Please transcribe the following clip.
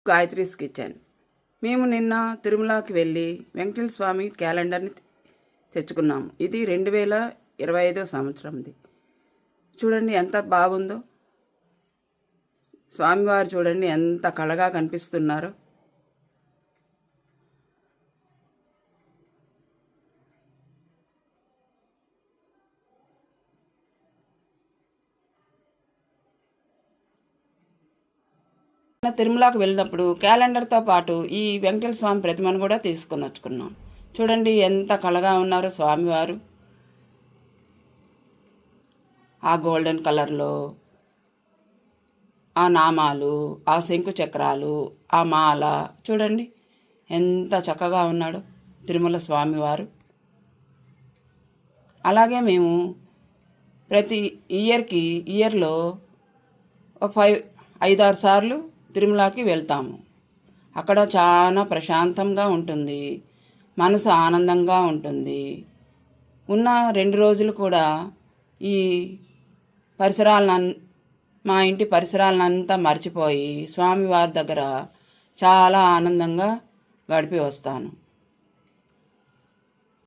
Gayatri's kitchen. మేము నిన్న తిరుమలకి వెళ్ళి వెంకటేశ్వర స్వామి క్యాలెండర్ని తెచ్చుకున్నాము. ఇది 2025 సంవత్సరంది. చూడండి ఎంత బాగుందో. స్వామివారు చూడండి ఎంత కళగా కనిపిస్తున్నారో. తిరుమలకి వెళ్ళినప్పుడు క్యాలెండర్తో పాటు ఈ వెంకటేశ్వర స్వామి ప్రతిమను కూడా తీసుకొని వచ్చుకున్నాం. చూడండి ఎంత కళగా ఉన్నారో స్వామివారు. ఆ గోల్డెన్ కలర్లో ఆ నామాలు, ఆ శంకు చక్రాలు, ఆ మాల చూడండి ఎంత చక్కగా ఉన్నాడో తిరుమల స్వామివారు. అలాగే మేము ప్రతి ఇయర్లో ఒక 5-6 సార్లు తిరుమలకి వెళ్తాము. అక్కడ చాలా ప్రశాంతంగా ఉంటుంది, మనసు ఆనందంగా ఉంటుంది. ఉన్న 2 రోజులు కూడా ఈ మా ఇంటి పరిసరాలనంతా మర్చిపోయి స్వామివారి దగ్గర చాలా ఆనందంగా గడిపి వస్తాను.